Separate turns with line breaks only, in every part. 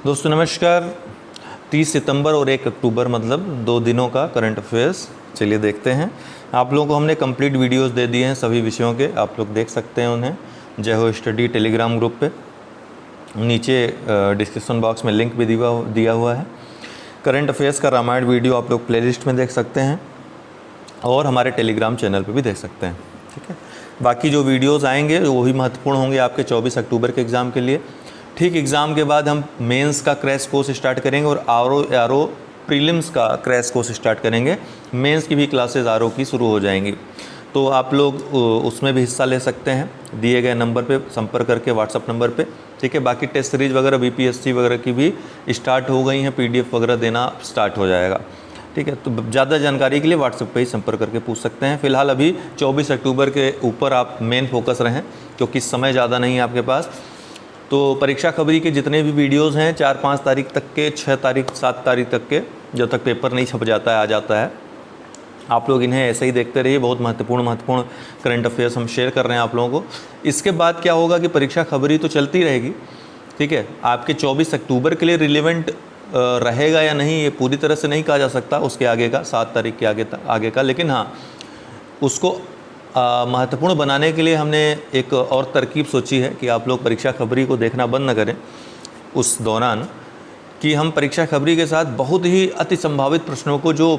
दोस्तों नमस्कार। 30 सितंबर और 1 अक्टूबर मतलब 2 दिनों का करंट अफेयर्स चलिए देखते हैं। आप लोगों को हमने कंप्लीट वीडियोस दे दिए हैं सभी विषयों के, आप लोग देख सकते हैं उन्हें जय हो स्टडी टेलीग्राम ग्रुप पे। नीचे डिस्क्रिप्शन बॉक्स में लिंक भी दिया हुआ है। करंट अफेयर्स का रामायण वीडियो आप लोग प्लेलिस्ट में देख सकते हैं और हमारे टेलीग्राम चैनल पर भी देख सकते हैं। ठीक है, बाकी जो वीडियोज़ आएंगे वो भी महत्वपूर्ण होंगे आपके 24 अक्टूबर के एग्ज़ाम के लिए। ठीक एग्ज़ाम के बाद हम मेंस का क्रैश कोर्स स्टार्ट करेंगे और आरओ प्रीलिम्स का क्रैश कोर्स स्टार्ट करेंगे। मेंस की भी क्लासेस आरओ की शुरू हो जाएंगी, तो आप लोग उसमें भी हिस्सा ले सकते हैं दिए गए नंबर पे संपर्क करके, व्हाट्सअप नंबर पे। ठीक है, बाकी टेस्ट सीरीज़ वगैरह बीपीएससी वगैरह की भी स्टार्ट हो गई हैं, पीडीएफ वगैरह देना स्टार्ट हो जाएगा। ठीक है, तो ज़्यादा जानकारी के लिए व्हाट्सएप पे ही संपर्क करके पूछ सकते हैं। फिलहाल अभी 24 अक्टूबर के ऊपर आप मेन फोकस रहें क्योंकि समय ज़्यादा नहीं है आपके पास। तो परीक्षा खबरी के जितने भी वीडियोस हैं 4-5 तारीख तक के, 6 तारीख 7 तारीख तक के, जब तक पेपर नहीं छप जाता है आ जाता है, आप लोग इन्हें ऐसे ही देखते रहिए। बहुत महत्वपूर्ण करंट अफेयर्स हम शेयर कर रहे हैं आप लोगों को। इसके बाद क्या होगा कि परीक्षा खबरी तो चलती रहेगी। ठीक है, आपके 24 अक्टूबर के लिए रिलेवेंट रहेगा या नहीं ये पूरी तरह से नहीं कहा जा सकता, उसके आगे का 7 तारीख के आगे का। लेकिन हाँ, उसको महत्वपूर्ण बनाने के लिए हमने एक और तरकीब सोची है कि आप लोग परीक्षा खबरी को देखना बंद न करें उस दौरान, कि हम परीक्षा खबरी के साथ बहुत ही अति संभावित प्रश्नों को जो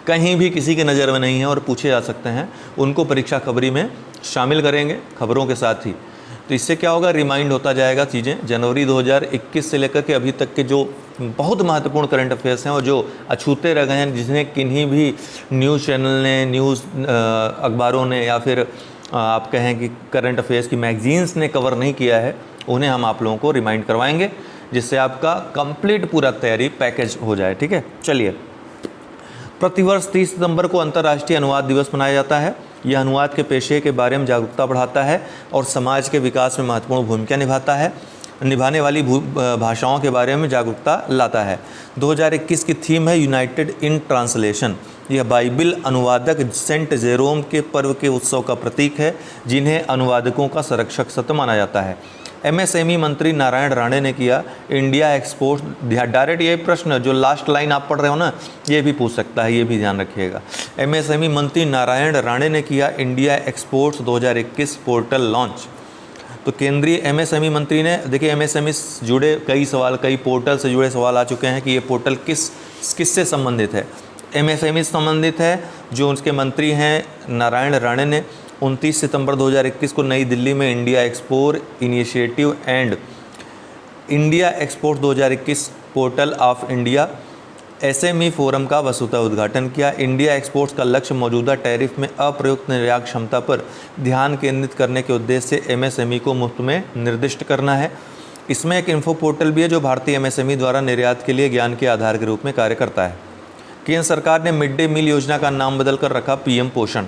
कहीं भी किसी के नज़र में नहीं है और पूछे जा सकते हैं, उनको परीक्षा खबरी में शामिल करेंगे खबरों के साथ ही। तो इससे क्या होगा, रिमाइंड होता जाएगा चीज़ें। जनवरी 2021 से लेकर के अभी तक के जो बहुत महत्वपूर्ण करंट अफेयर्स हैं और जो अछूते रह गए हैं, जिन्हें किन्हीं भी न्यूज़ चैनल ने, न्यूज़ अखबारों ने या फिर आप कहें कि करंट अफेयर्स की मैगजीन्स ने कवर नहीं किया है, उन्हें हम आप लोगों को रिमाइंड करवाएंगे, जिससे आपका कंप्लीट पूरा तैयारी पैकेज हो जाए। ठीक है, चलिए। प्रतिवर्ष 30 सितंबर को अंतर्राष्ट्रीय अनुवाद दिवस मनाया जाता है। यह अनुवाद के पेशे के बारे में जागरूकता बढ़ाता है और समाज के विकास में महत्वपूर्ण भूमिका निभाने वाली भाषाओं के बारे में जागरूकता लाता है। 2021 की थीम है यूनाइटेड इन ट्रांसलेशन। यह बाइबिल अनुवादक सेंट जेरोम के पर्व के उत्सव का प्रतीक है, जिन्हें अनुवादकों का संरक्षक सत्य माना जाता है। एमएसएमई मंत्री नारायण राणे ने किया इंडिया एक्सपोर्ट। डायरेक्ट ये प्रश्न जो लास्ट लाइन आप पढ़ रहे हो ना, ये भी पूछ सकता है, ये भी ध्यान रखिएगा। एमएसएमई मंत्री नारायण राणे ने किया इंडिया एक्सपोर्ट्स 2021 पोर्टल लॉन्च। तो केंद्रीय एमएसएमई मंत्री ने, देखिए एमएसएमई से जुड़े कई पोर्टल से जुड़े सवाल आ चुके हैं कि ये पोर्टल किससे संबंधित है। एमएसएमई से संबंधित है। जो उसके मंत्री हैं नारायण राणे ने 29 सितंबर 2021 को नई दिल्ली में India export initiative and India export 2021 portal of India SME forum का वस्तुतः उद्घाटन किया। इंडिया एक्सपोर्ट्स का लक्ष्य मौजूदा टैरिफ में अप्रयुक्त निर्यात क्षमता पर ध्यान केंद्रित करने के उद्देश्य से एमएसएमई को मुफ्त में निर्दिष्ट करना है। इसमें एक इन्फो पोर्टल भी है जो भारतीय एमएसएमई द्वारा निर्यात के लिए ज्ञान के आधार के रूप में कार्य करता है। केंद्र सरकार ने मिड डे मील योजना का नाम बदल कर रखा पीएम पोषण।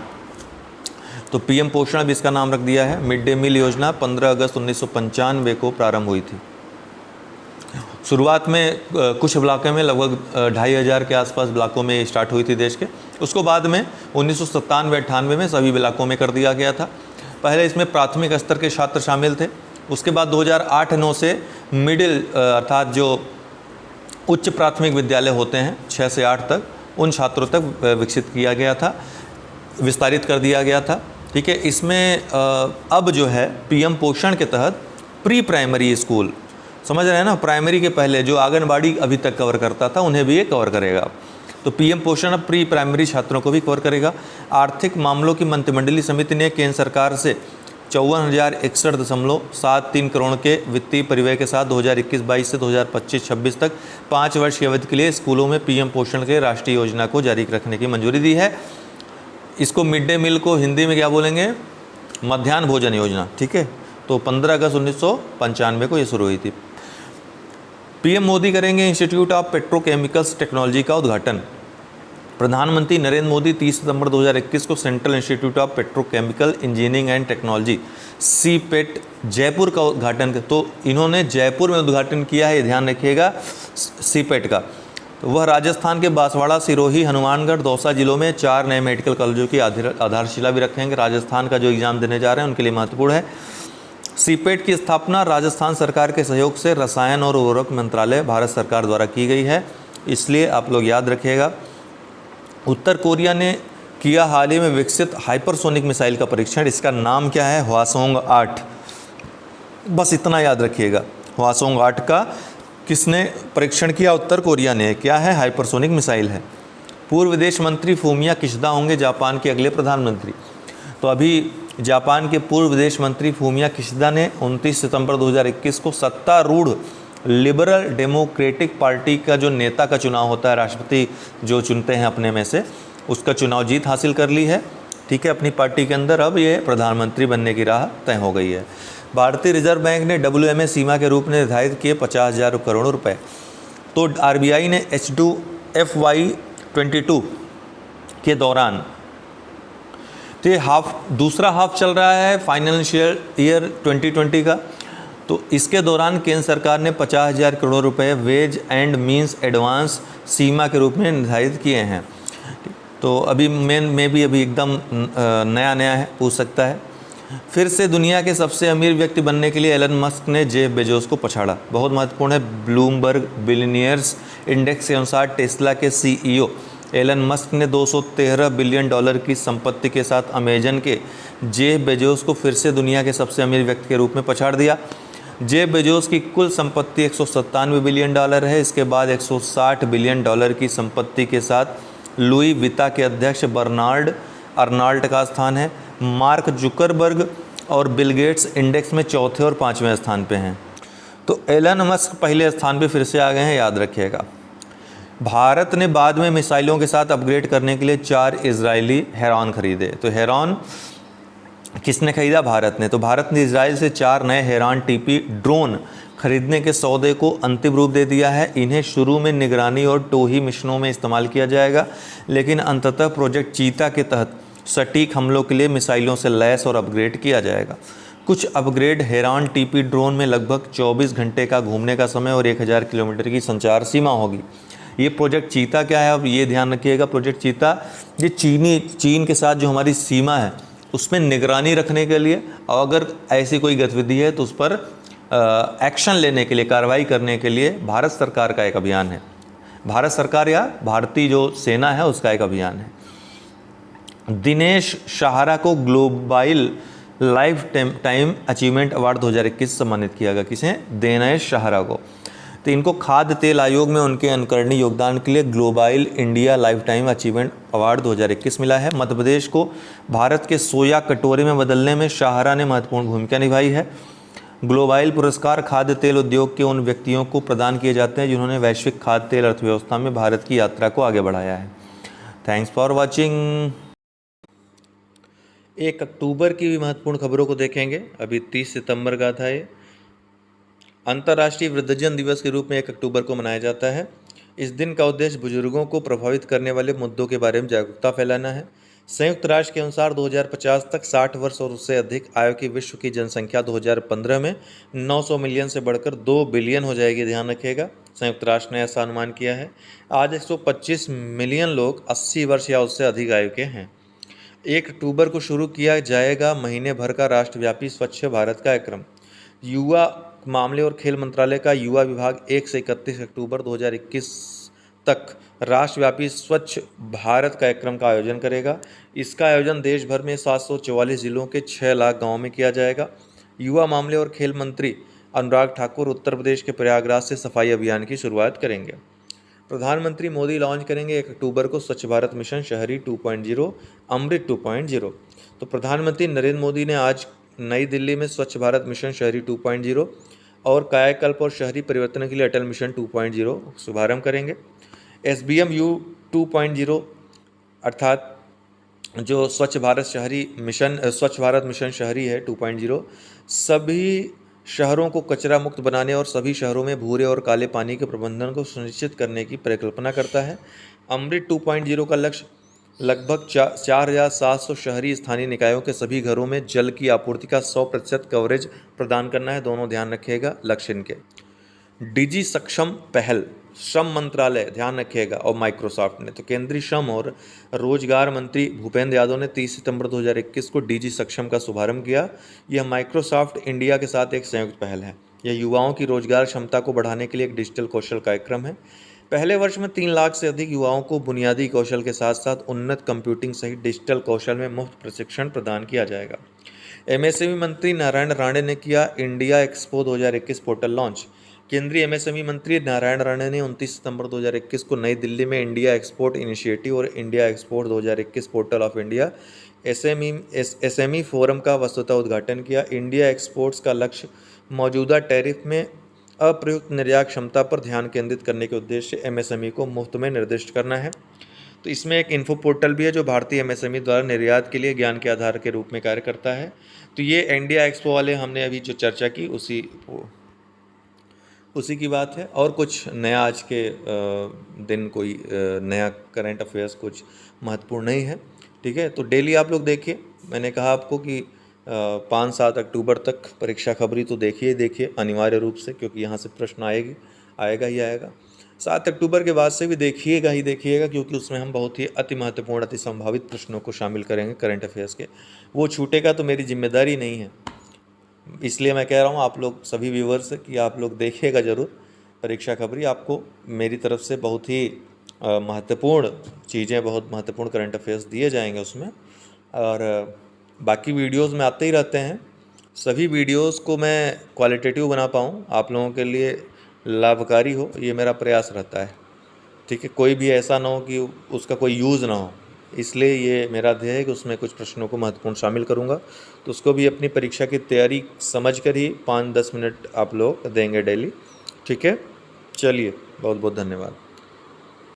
तो पीएम पोषण भी इसका नाम रख दिया है। मिड डे मील योजना 15 अगस्त 1995 को प्रारंभ हुई थी। शुरुआत में कुछ इलाकों में लगभग 2500 के आसपास ब्लॉकों में स्टार्ट हुई थी देश के। उसको बाद में 1997-98 में सभी इलाकों में कर दिया गया था। पहले इसमें प्राथमिक स्तर के छात्र शामिल थे। उसके बाद 2008-9 से मिडिल अर्थात जो उच्च प्राथमिक विद्यालय होते हैं 6 से 8 तक, उन छात्रों तक विकसित किया गया था, विस्तारित कर दिया गया था। ठीक है, इसमें अब जो है पीएम पोषण के तहत प्री प्राइमरी स्कूल, समझ रहे हैं ना, प्राइमरी के पहले जो आंगनबाड़ी अभी तक कवर करता था उन्हें भी ये कवर करेगा। तो पीएम पोषण अब प्री प्राइमरी छात्रों को भी कवर करेगा। आर्थिक मामलों की मंत्रिमंडलीय समिति ने केंद्र सरकार से 54,061.73 करोड़ के वित्तीय परिव्यय के साथ 2021-22 से 2025-26 तक 5 वर्ष की अवधि के लिए स्कूलों में पीएम पोषण के राष्ट्रीय योजना को जारी रखने की मंजूरी दी है। इसको मिड डे मील को हिंदी में क्या बोलेंगे, मध्याह्न भोजन योजना। ठीक है, तो 15 अगस्त 1995 को ये शुरू हुई थी। पीएम मोदी करेंगे इंस्टीट्यूट ऑफ पेट्रोकेमिकल्स टेक्नोलॉजी का उद्घाटन। प्रधानमंत्री नरेंद्र मोदी 30 सितंबर 2021 को central institute of petrochemical engineering and technology CIPET Jaipur का उद्घाटन। तो इन्होंने जयपुर में उद्घाटन किया है, ध्यान रखिएगा, सीपेट का। तो वह राजस्थान के बांसवाड़ा, सिरोही, हनुमानगढ़, दौसा जिलों में 4 नए मेडिकल कॉलेजों की आधारशिला भी रखेंगे। राजस्थान का जो एग्ज़ाम देने जा रहे हैं उनके लिए महत्वपूर्ण है। सीपेट की स्थापना राजस्थान सरकार के सहयोग से रसायन और उर्वरक मंत्रालय भारत सरकार द्वारा की गई है, इसलिए आप लोग याद रखिएगा। उत्तर कोरिया ने किया हाल ही में विकसित हाइपरसोनिक मिसाइल का परीक्षण, इसका नाम क्या है? हवासोंग 8। बस इतना याद रखिएगा, हवासोंग 8 का किसने परीक्षण किया? उत्तर कोरिया ने। क्या है? हाइपरसोनिक मिसाइल है। पूर्व विदेश मंत्री फूमिया किशिदा होंगे जापान के अगले प्रधानमंत्री। तो अभी जापान के पूर्व विदेश मंत्री फूमिया किशिदा ने 29 सितंबर 2021 को सत्तारूढ़ लिबरल डेमोक्रेटिक पार्टी का जो नेता का चुनाव होता है, राष्ट्रपति जो चुनते हैं अपने में से, उसका चुनाव जीत हासिल कर ली है। ठीक है, अपनी पार्टी के अंदर अब ये प्रधानमंत्री बनने की राह तय हो गई है। भारतीय रिजर्व बैंक ने WMA सीमा के रूप में निर्धारित किए 50,000 करोड़ रुपए। तो RBI ने H2 FY22 के दौरान, तो ये दूसरा हाफ चल रहा है फाइनेंशियल ईयर 2020 का, तो इसके दौरान केंद्र सरकार ने 50,000 करोड़ रुपए वेज एंड मींस एडवांस सीमा के रूप में निर्धारित किए हैं। तो अभी में भी अभी एकदम नया है, पूछ सकता है। फिर से दुनिया के सबसे अमीर व्यक्ति बनने के लिए एलन मस्क ने जेफ बेजोस को पछाड़ा, बहुत महत्वपूर्ण है। ब्लूमबर्ग बिलियनियर्स इंडेक्स के अनुसार टेस्ला के CEO एलन मस्क ने $213 बिलियन की संपत्ति के साथ अमेजन के जेफ बेजोस को फिर से दुनिया के सबसे अमीर व्यक्ति के रूप में पछाड़ दिया। जेफ बेजोस की कुल संपत्ति $197 बिलियन है। इसके बाद $160 बिलियन की संपत्ति के साथ लुई विता के अध्यक्ष बर्नार्ड अर्नाल्ट का स्थान है। मार्क जुकरबर्ग और बिल गेट्स इंडेक्स में चौथे और 5वें स्थान पे हैं। तो एलन मस्क पहले स्थान पे फिर से आ गए हैं, याद रखिएगा। भारत ने बाद में मिसाइलों के साथ अपग्रेड करने के लिए 4 इजरायली हेरॉन खरीदे। तो हेरॉन किसने खरीदा? भारत ने। तो भारत ने इजराइल से 4 नए हेरॉन TP ड्रोन खरीदने के सौदे को अंतिम रूप दे दिया है। इन्हें शुरू में निगरानी और टोही मिशनों में इस्तेमाल किया जाएगा, लेकिन अंततः प्रोजेक्ट चीता के तहत सटीक हमलों के लिए मिसाइलों से लैस और अपग्रेड किया जाएगा। कुछ अपग्रेड हेरॉन TP ड्रोन में लगभग 24 घंटे का घूमने का समय और 1000 किलोमीटर की संचार सीमा होगी। ये प्रोजेक्ट चीता क्या है? अब ये ध्यान रखिएगा, प्रोजेक्ट चीता ये चीन के साथ जो हमारी सीमा है उसमें निगरानी रखने के लिए, और अगर ऐसी कोई गतिविधि है तो उस पर एक्शन लेने के लिए, कार्रवाई करने के लिए भारत सरकार का एक अभियान है। भारत सरकार या भारतीय जो सेना है उसका एक अभियान है। दिनेश सहारा को global life time achievement award 2021 सम्मानित किया गया। किसे? दिनेश सहारा को। तो इनको खाद्य तेल आयोग में उनके अनुकरणीय योगदान के लिए global India life time achievement award 2021 मिला है। मध्य प्रदेश को भारत के सोया कटोरे में बदलने में सहारा ने महत्वपूर्ण भूमिका निभाई है। ग्लोबल पुरस्कार खाद्य तेल उद्योग के उन व्यक्तियों को प्रदान किए जाते हैं जिन्होंने वैश्विक खाद्य तेल अर्थव्यवस्था में भारत की यात्रा को आगे बढ़ाया है। Thanks for watching. 1 अक्टूबर की भी महत्वपूर्ण खबरों को देखेंगे। अभी 30 सितंबर का था ये। अंतर्राष्ट्रीय वृद्धजन दिवस के रूप में 1 अक्टूबर को मनाया जाता है। इस दिन का उद्देश्य बुजुर्गों को प्रभावित करने वाले मुद्दों के बारे में जागरूकता फैलाना है। संयुक्त राष्ट्र के अनुसार 2050 तक 60 वर्ष और उससे अधिक आयु की विश्व की जनसंख्या 2015 में 900 मिलियन से बढ़कर 2 बिलियन हो जाएगी। ध्यान रखिएगा, संयुक्त राष्ट्र ने ऐसा अनुमान किया है। आज 125 मिलियन लोग 80 वर्ष या उससे अधिक आयु के हैं। 1 अक्टूबर को शुरू किया जाएगा महीने भर का राष्ट्रव्यापी स्वच्छ भारत कार्यक्रम। युवा मामले और खेल मंत्रालय का युवा विभाग 1 से 31 अक्टूबर 2021 तक राष्ट्रव्यापी स्वच्छ भारत कार्यक्रम का आयोजन करेगा। इसका आयोजन देश भर में 744 जिलों के 6 लाख गाँव में किया जाएगा। युवा मामले और खेल मंत्री अनुराग ठाकुर उत्तर प्रदेश के प्रयागराज से सफाई अभियान की शुरुआत करेंगे। प्रधानमंत्री मोदी लॉन्च करेंगे 1 अक्टूबर को स्वच्छ भारत मिशन शहरी 2.0 अमृत 2.0। तो प्रधानमंत्री नरेंद्र मोदी ने आज नई दिल्ली में स्वच्छ भारत मिशन शहरी 2.0 और कायाकल्प और शहरी परिवर्तन के लिए अटल मिशन 2.0 शुभारंभ करेंगे। SBMU 2.0 अर्थात जो स्वच्छ भारत मिशन शहरी है 2.0 सभी शहरों को कचरा मुक्त बनाने और सभी शहरों में भूरे और काले पानी के प्रबंधन को सुनिश्चित करने की परिकल्पना करता है। अमृत 2.0 का लक्ष्य लगभग 4700 शहरी स्थानीय निकायों के सभी घरों में जल की आपूर्ति का 100% कवरेज प्रदान करना है। दोनों ध्यान रखिएगा लक्ष्य इनके। डिजी सक्षम पहल श्रम मंत्रालय ध्यान रखिएगा और माइक्रोसॉफ्ट ने। तो केंद्रीय श्रम और रोजगार मंत्री भूपेंद्र यादव ने 30 सितंबर 2021 को डीजी सक्षम का शुभारंभ किया। यह माइक्रोसॉफ्ट इंडिया के साथ एक संयुक्त पहल है। यह युवाओं की रोजगार क्षमता को बढ़ाने के लिए एक डिजिटल कौशल कार्यक्रम है। पहले वर्ष में 3 लाख से अधिक युवाओं को बुनियादी कौशल के साथ साथ उन्नत कंप्यूटिंग सहित डिजिटल कौशल में मुफ्त प्रशिक्षण प्रदान किया जाएगा। एमएसएमई मंत्री नारायण राणे ने किया इंडिया एक्सपो 2021 पोर्टल लॉन्च। केंद्रीय एमएसएमई मंत्री नारायण राणे ने 29 सितंबर 2021 को नई दिल्ली में इंडिया एक्सपोर्ट इनिशिएटिव और India export 2021 portal of India SME forum का वस्तुतः उद्घाटन किया। इंडिया एक्सपोर्ट्स का लक्ष्य मौजूदा टैरिफ में अप्रयुक्त निर्यात क्षमता पर ध्यान केंद्रित करने के उद्देश्य से एमएसएमई को मुफ्त में निर्दिष्ट करना है। तो इसमें एक इन्फो पोर्टल भी है जो भारतीय एमएसएमई द्वारा निर्यात के लिए ज्ञान के आधार के रूप में कार्य करता है। तो ये इंडिया एक्सपो वाले हमने अभी जो चर्चा की उसी की बात है। और कुछ नया आज के दिन कोई नया करंट अफेयर्स कुछ महत्वपूर्ण नहीं है, ठीक है। तो डेली आप लोग देखिए, मैंने कहा आपको कि 5-7 अक्टूबर तक परीक्षा खबरी तो देखिए अनिवार्य रूप से, क्योंकि यहाँ से प्रश्न आएगा ही आएगा। 7 अक्टूबर के बाद से भी देखिएगा, क्योंकि उसमें हम बहुत ही अति महत्वपूर्ण अति संभावित प्रश्नों को शामिल करेंगे करंट अफेयर्स के। वो छूटेगा तो मेरी जिम्मेदारी नहीं है, इसलिए मैं कह रहा हूँ आप लोग सभी व्यूवर्स कि आप लोग देखिएगा ज़रूर परीक्षा खबरी। आपको मेरी तरफ से बहुत ही महत्वपूर्ण चीज़ें, बहुत महत्वपूर्ण करंट अफेयर्स दिए जाएंगे उसमें। और बाकी वीडियोस में आते ही रहते हैं। सभी वीडियोस को मैं क्वालिटेटिव बना पाऊँ, आप लोगों के लिए लाभकारी हो, ये मेरा प्रयास रहता है, ठीक है। कोई भी ऐसा ना हो कि उसका कोई यूज़ ना हो, इसलिए ये मेरा ध्येय है कि उसमें कुछ प्रश्नों को महत्वपूर्ण शामिल करूँगा। तो उसको भी अपनी परीक्षा की तैयारी समझ कर ही 5-10 मिनट आप लोग देंगे डेली, ठीक है। चलिए, बहुत बहुत धन्यवाद।